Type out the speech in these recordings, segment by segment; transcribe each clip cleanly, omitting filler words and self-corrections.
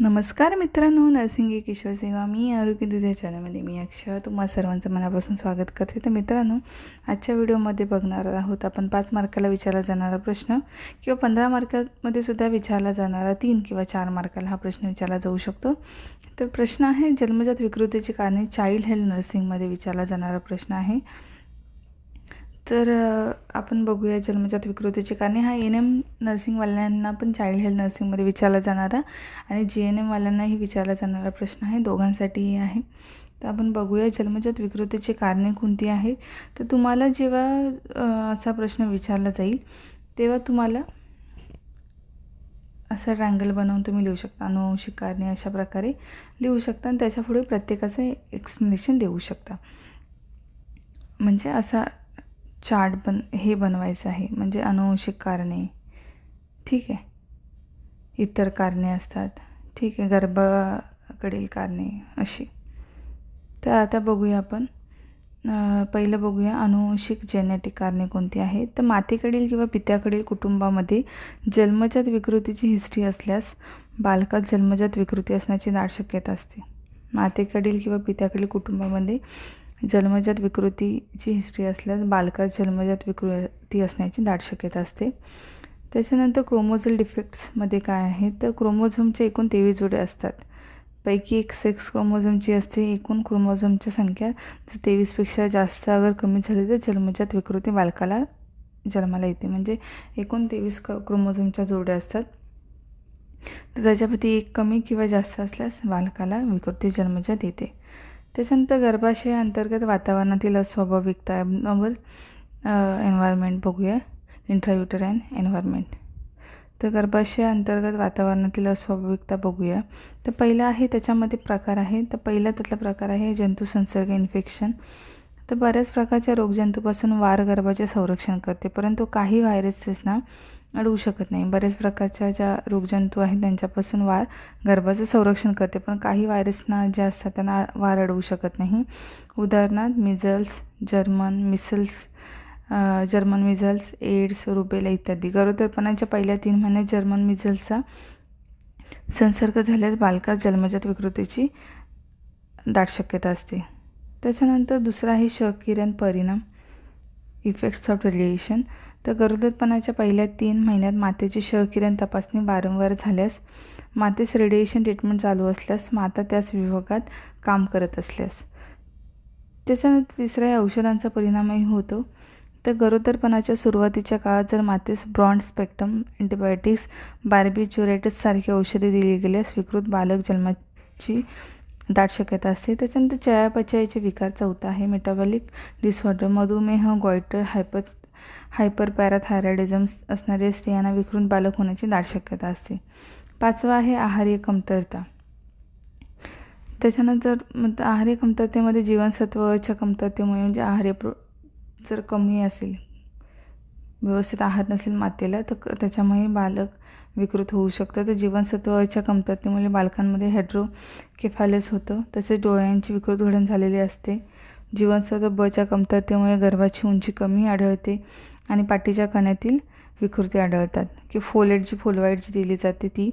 नमस्कार मित्रांनो, नर्सिंग एक ईश्वर सेवा. मी आरोग्य दिदी चॅनलमध्ये मी अक्षय तुम्हा सर्वांचं मनापासून स्वागत करते. तर मित्रांनो, आजच्या व्हिडिओमध्ये बघणार आहोत आपण 5 मार्काला विचारला जाणारा प्रश्न किंवा 15 मार्कामध्ये सुद्धा विचारला जाणारा 3 किंवा 4 मार्काला हा प्रश्न विचारला जाऊ शकतो. तर प्रश्न आहे जन्मजात विकृतीची कारणे. चाइल्ड हेल्थ नर्सिंगमध्ये विचारला जाणारा प्रश्न आहे. तर आपण बघूया जन्मजात विकृतीची कारणे. हा NM नर्सिंगवाल्यांना पण चाइल्ड हेल्थ नर्सिंगमध्ये विचारला जाणारा आणि GNM वाल्यांनाही विचारला जाणारा प्रश्न आहे, दोघांसाठीही आहे. तर आपण बघूया जन्मजात विकृतीची कारणे कोणती आहेत. तर तुम्हाला जेव्हा असा प्रश्न विचारला जाईल तेव्हा तुम्हाला असा ट्रायंगल बनवून तुम्ही लिहू शकता. अनुवंशिक कारणे अशा प्रकारे लिहू शकता आणि त्याच्यापुढे प्रत्येकाचं एक्सप्लेनेशन देऊ शकता. म्हणजे असा चार्ट बनवायचं आहे. म्हणजे अनुवंशिक कारणे, ठीक आहे, इतर कारणे असतात, ठीक आहे, गर्भाकडील कारणे अशी. तर आता बघूया आपण. पहिलं बघूया अनुवंशिक जेनेटिक कारणे कोणती आहेत. तर मातेकडील किंवा पित्याकडील कुटुंबामध्ये जन्मजात विकृतीची हिस्ट्री असल्यास बालकात जन्मजात विकृती असण्याची दाट शक्यता असते. मातेकडील किंवा पित्याकडील कुटुंबामध्ये जन्मजात विकृतीची हिस्ट्री असल्यास बालकात जन्मजात विकृती असण्याची दाट शक्यता असते. त्याच्यानंतर क्रोमोझोमल डिफेक्ट्समध्ये काय आहे. तर क्रोमोझोमचे एकूण 23 जोडे असतात. पैकी एक सेक्स क्रोमोझोमची असते. एकूण क्रोमोझोमची संख्या जर 23पेक्षा जास्त अगर कमी झाली तर जन्मजात विकृती बालकाला जन्माला येते. म्हणजे एकूण 23 क्रोमोझोमच्या जोड्या असतात. तर त्याच्यापैकी एक कमी किंवा जास्त असल्यास बालकाला विकृती जन्मजात येते. त्याच्यानंतर गर्भाशय अंतर्गत वातावरणातील अस्वाभाविकता, ॲबनॉर्मल एन्व्हायरमेंट बघूया. इंट्रायुटराईन एन्व्हायरमेंट. तर गर्भाशय अंतर्गत वातावरणातील अस्वाभाविकता बघूया. तर पहिला आहे, त्याच्यामध्ये प्रकार आहे. तर पहिला त्यातला प्रकार आहे जंतू संसर्ग, इन्फेक्शन. तर बऱ्याच प्रकारच्या रोगजंतूपासून वार गर्भाचे संरक्षण करते, परंतु काही व्हायरसेसना अडवू शकत नाही. बऱ्याच प्रकारच्या ज्या रोगजंतू आहेत त्यांच्यापासून वार गर्भाचं संरक्षण करते, पण काही व्हायरसना ज्या असतात त्यांना वार अडवू शकत नाही. उदाहरणार्थ measles, German measles, AIDS, rubella इत्यादी. गरोदरपणाच्या पहिल्या 3 महिन्यात जर्मन मिझल्सचा संसर्ग झाल्यास बालकात जन्मजात विकृतीची दाट शक्यता असते. त्याच्यानंतर दुसरा आहे क्षकिरण परिणाम, इफेक्ट्स ऑफ रेडिएशन. तर गरोदरपणाच्या पहिल्या 3 महिन्यात मातेची क्षकिरण तपासणी वारंवार झाल्यास, मातेस रेडिएशन ट्रीटमेंट चालू असल्यास, माता त्याच विभागात काम करत असल्यास. त्याच्यानंतर तिसरा आहे औषधांचा परिणामही होतो. तर गरोदरपणाच्या सुरुवातीच्या काळात जर मातेस ब्रॉड स्पेक्ट्रम अँटीबायोटिक्स, बार्बिट्युरेट्स सारखी औषधे दिली गेल्यास विकृत बालक जन्माची दाट शक्यता असते. त्याच्यानंतर चयापचयाचे विकार. चौथा आहे मेटाबॉलिक डिसऑर्डर, मधुमेह, गॉयटर, हायपरपॅराथायरॉइडिझम असणाऱ्या स्त्रियांना विकृत बालक होण्याची दाट शक्यता असते. 5वा आहे आहार्य कमतरता. त्याच्यानंतर आहार्य कमतरतेमध्ये जीवनसत्वच्या कमतरतेमुळे, म्हणजे आहार्य जर कमी असेल, व्यवस्थित आहार नसेल मातेला, तर त्याच्यामुळे बालक विकृत होऊ शकतं. तर जीवनसत्वाच्या कमतरतेमुळे बालकांमध्ये हायड्रोकेफालस होतं. तसेच डोळ्यांची विकृत घडण झालेली असते. जीवनसत्व बच्या कमतरतेमुळे गर्भाची उंची कमी आढळते आणि पाठीच्या कण्यातील विकृती आढळतात. की फोलवाईट जी दिली जाते ती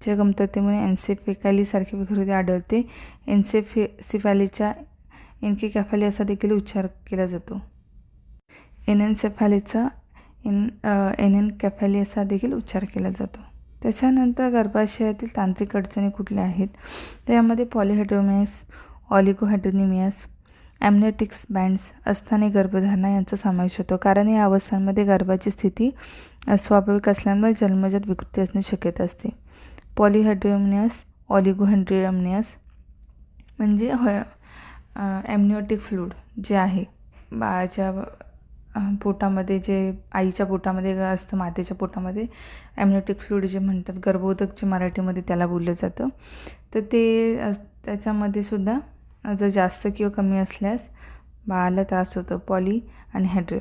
च्या कमतरतेमुळे एन्सेफेलासारखी विकृती आढळते. एन्सेफॅलिसचा एन्केफॅली असा देखील उच्चार केला जातो. एनेन्सेफॅलिसचा एनेन्केफॅली असा देखील उच्चार केला जातो. त्याच्यानंतर गर्भाशयातील तांत्रिक अडचणी कुठल्या आहेत. तर यामध्ये पॉलिहायड्रोमियास, ऑलिगोहायड्रोनिमियास, ॲम्नियोटिक्स बँड्स, अस्थानिक गर्भधारणा यांचा समावेश होतो. कारण या अवस्थांमध्ये गर्भाची स्थिती अस्वाभाविक असल्यामुळे जन्मजात विकृती असण्याची शक्यता असते. पॉलिहायड्रोमियास, ऑलिगोहायड्रोनिमियास म्हणजे ॲम्नियोटिक फ्लूइड जे आहे बाळाच्या पोटामध्ये, जे आईच्या पोटामध्ये असतं, मातेच्या पोटामध्ये ॲम्नियोटिक फ्लूइड जे म्हणतात, गर्भोदक जे मराठीमध्ये त्याला बोललं जातं. तर ते त्याच्यामध्ये सुद्धा जर जास्त किंवा कमी असल्यास बाळाला त्रास होतो. पॉली आणि हायड्रो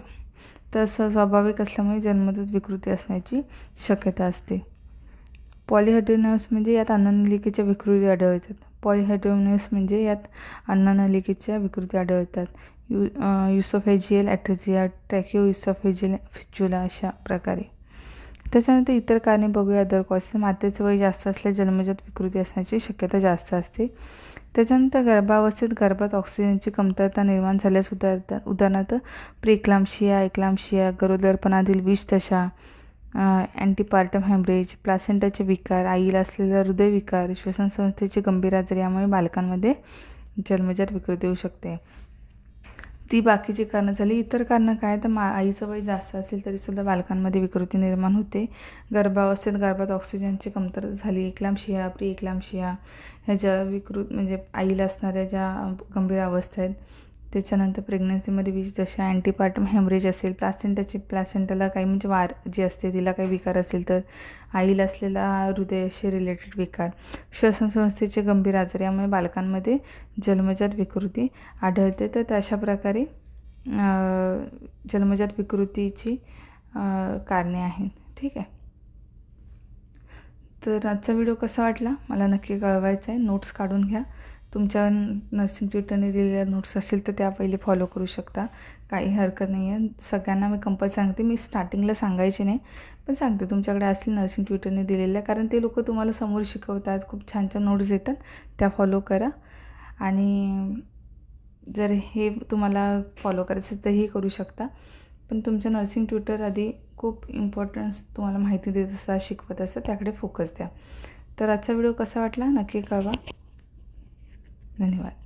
तसं स्वाभाविक असल्यामुळे जन्मजात विकृती असण्याची शक्यता असते. पॉलिहायड्रोनिमियास म्हणजे यात अन्ननलिकेच्या विकृती आढळतात. पॉलिहायड्रोनिमियास म्हणजे यात अन्ननलिकेच्या विकृती आढळतात. युसोफेजियल ॲट्रेसिया, ट्रॅकिओ युसोफेजियल फिस्चुला अशा प्रकारे. त्याच्यानंतर इतर कारणे बघूया. अदर कॉसेस, मातेचं वय जास्त असल्यास जन्मजात विकृती असण्याची शक्यता जास्त असते. त्याच्यानंतर गर्भावस्थेत गर्भात ऑक्सिजनची कमतरता निर्माण झाल्यास उदाहरणार्थ प्रीक्लाम्शिया, एक्लाम्शिया, गरोदरपणातील विषदशा, अँटीपार्टम हॅमरेज, प्लासेंटाचे विकार, आईला असलेला हृदयविकार, श्वसन संस्थेचे गंभीर आजार यामुळे बालकांमध्ये जन्मजात विकृती होऊ शकते. ती बाकीची कारणं झाली. इतर कारणं काय, तर आईचं वय जास्त असेल तरीसुद्धा बालकांमध्ये विकृती निर्माण होते. गर्भावस्थेत गर्भात ऑक्सिजनची कमतरता झाली, एक्लाम्शिया, प्री एक्लाम्शिया ह्या ज्या म्हणजे आईला असणाऱ्या ज्या गंभीर अवस्था आहेत. त्याच्यानंतर प्रेग्नन्सीमध्ये विषदशा, अँटीपार्टम हॅमरेज असेल, प्लासेंटाला काही म्हणजे वार जी असते तिला काही विकार असेल तर आईला असलेला हृदयाशी रिलेटेड विकार, श्वसन संस्थेचे गंभीर आजार यामुळे बालकांमध्ये जन्मजात विकृती आढळते. तर अशा प्रकारे जन्मजात विकृतीची कारणे आहेत. ठीक आहे. तर आजचा व्हिडिओ कसा वाटला मला नक्की कळवायचं आहे. नोट्स काढून घ्या. तुमच्या नर्सिंग ट्युटरने दिलेल्या नोट्स असतील तर त्या पहिले फॉलो करू शकता, काही हरकत नाही आहे. सगळ्यांना मी कंपल्सरी सांगते, मी स्टार्टिंगला सांगायचे नाही पण सांगते तुमच्याकडे असतील नर्सिंग ट्युटरने दिलेल्या, कारण ते लोक तुम्हाला समोर शिकवतात, खूप छान छान नोट्स देतात, त्या फॉलो करा. आणि जर हे तुम्हाला फॉलो करायचं तर हे करू शकता, पण तुमच्या नर्सिंग ट्युटर आधी खूप इम्पॉर्टन्स तुम्हाला माहिती देत असतात, शिकवत असतात, त्याकडे फोकस द्या. तर आजचा व्हिडिओ कसा वाटला नक्की कळवा. धन्यवाद.